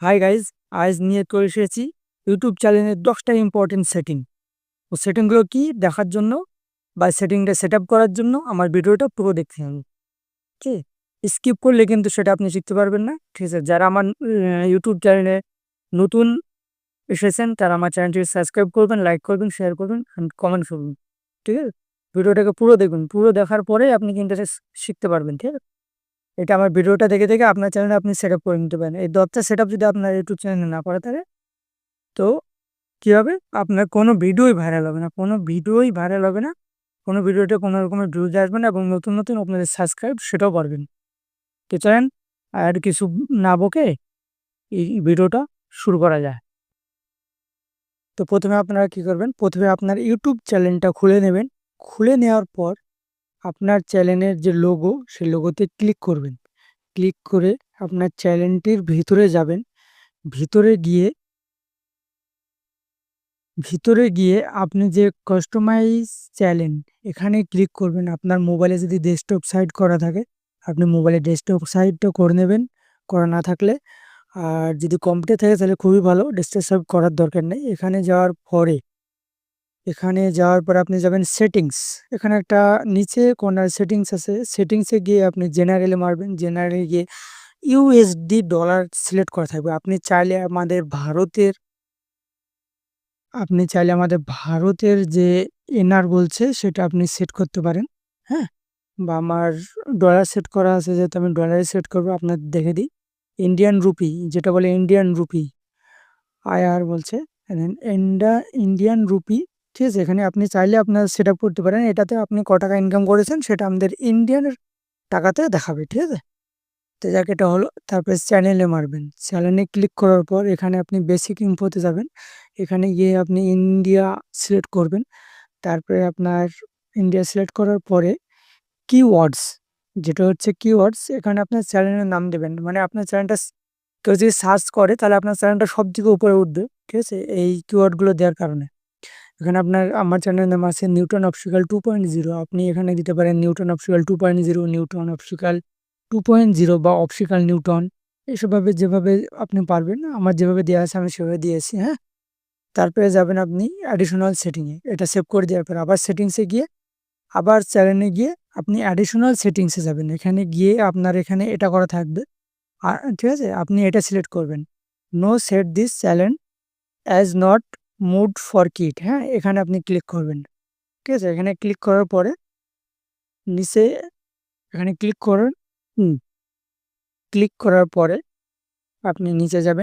Hi guys, আজ নিয়ে চলে এসেছি ইউটিউব চ্যানেলের 10টা ইম্পর্টেন্ট সেটিং। ও সেটিংগুলো কি দেখার জন্য বা সেটিংটা সেট আপ করার জন্য আমার ভিডিওটা পুরো দেখতে হবে। ঠিক আছে, স্কিপ করলে কিন্তু সেটা আপনি শিখতে পারবেন না। ঠিক আছে, যারা আমার ইউটিউব চ্যানেলে নতুন এসেছেন তারা আমার চ্যানেলটি সাবস্ক্রাইব করবেন, লাইক করবেন, শেয়ার করবেন, কমেন্ট করবেন। ঠিক আছে, ভিডিওটাকে পুরো দেখুন, পুরো দেখার পরে আপনি কিন্তু এটা শিখতে পারবেন। ঠিক আছে, এটা আমার ভিডিওটা দেখে দেখে আপনার চ্যানেলে আপনি সেট আপ করে নিতে পারেন। এই 10টা সেট আপ যদি আপনার ইউটিউব চ্যানেলে না করা থাকে তো কি হবে, আপনার কোনো ভিডিওই ভাইরাল হবে না, কোনো ভিডিওই ভাইরাল হবে না, কোনো ভিডিওতে কোনো রকমের ভিউজ আসবে না এবং নতুন নতুন আপনাদের সাবস্ক্রাইব সেটাও পারবেন। তো চলেন আর কিছু না বকে এই ভিডিওটা শুরু করা যায়। তো প্রথমে আপনারা কি করবেন, প্রথমে আপনার ইউটিউব চ্যানেলটা খুলে নেবেন। খুলে নেওয়ার পর আপনার চ্যানেলের যে লোগো সেই লোগোতে ক্লিক করবেন। ক্লিক করে আপনার চ্যানেলটির ভিতরে যাবেন। ভিতরে গিয়ে আপনি যে কাস্টমাইজ চ্যানেল এখানে ক্লিক করবেন। আপনার মোবাইলে যদি ডেস্কটপ সাইট করা থাকে আপনি মোবাইলে ডেস্কটপ সাইটটা করে নেবেন, করা না থাকলে। আর যদি কম্পিউটার থাকে তাহলে খুবই ভালো, ডেস্কটপ সাইট করার দরকার নেই। এখানে যাওয়ার পরে আপনি যাবেন সেটিংস। এখানে একটা নিচে কর্নার সেটিংস আছে, সেটিংসে গিয়ে আপনি জেনারেলে মারবেন। জেনারেলে গিয়ে ইউএসডি ডলার সিলেক্ট করা থাকবে। আপনি চাইলে আমাদের ভারতের যে এনআর বলছে সেটা আপনি সেট করতে পারেন। হ্যাঁ, বা আমার ডলার সেট করা আছে, যেহেতু আমি ডলারে সেট করবো। আপনার দেখে দিই, ইন্ডিয়ান রুপি, যেটা বলে ইন্ডিয়ান রুপি, আইআর বলছে ইন্ডিয়ান রুপি। ঠিক আছে, এখানে আপনি চাইলে আপনার সেট আপ করতে পারেন। এটাতে আপনি ক টাকা ইনকাম করেছেন সেটা আমাদের ইন্ডিয়ানের টাকাতে দেখাবে। ঠিক আছে, তো যাক এটা হলো। তারপরে চ্যানেলে মারবেন। চ্যানেলে ক্লিক করার পর এখানে আপনি বেসিক ইনফোতে যাবেন। এখানে গিয়ে আপনি ইন্ডিয়া সিলেক্ট করবেন। তারপরে আপনার ইন্ডিয়া সিলেক্ট করার পরে কিওয়ার্ডস, যেটা হচ্ছে কিওয়ার্ডস, এখানে আপনার চ্যানেলের নাম দেবেন। মানে আপনার চ্যানেলটা কেউ যদি সার্চ করে তাহলে আপনার চ্যানেলটা সব থেকে উপরে উঠবে। ঠিক আছে, এই কিওয়ার্ডগুলো দেওয়ার কারণে। এখানে আমার চ্যানেলের নাম আছে নিউটন অপটিক্যাল 2.0। আপনি এখানে দিতে পারেন নিউটন অপটিক্যাল 2.0, নিউটন অপটিক্যাল 2.0 বা অপটিক্যাল নিউটন, এসবভাবে যেভাবে আপনি পারবেন। আমার যেভাবে দেওয়া আছে আমি সেভাবে দিয়েছি। হ্যাঁ, তারপরে যাবেন আপনি অ্যাডিশনাল সেটিংয়ে। এটা সেভ করে দেওয়ার পর আবার সেটিংসে গিয়ে, আবার চ্যানেলে গিয়ে আপনি অ্যাডিশনাল সেটিংসে যাবেন। এখানে গিয়ে আপনার এখানে এটা করা থাকবে। আর ঠিক আছে, আপনি এটা সিলেক্ট করবেন, no set this channel as not mood for kid. হ্যাঁ, এখানে আপনি ক্লিক করবেন। ঠিক আছে, এখানে ক্লিক করার পরে নিচে এখানে ক্লিক করার পরে আপনি নিচে যাবেন।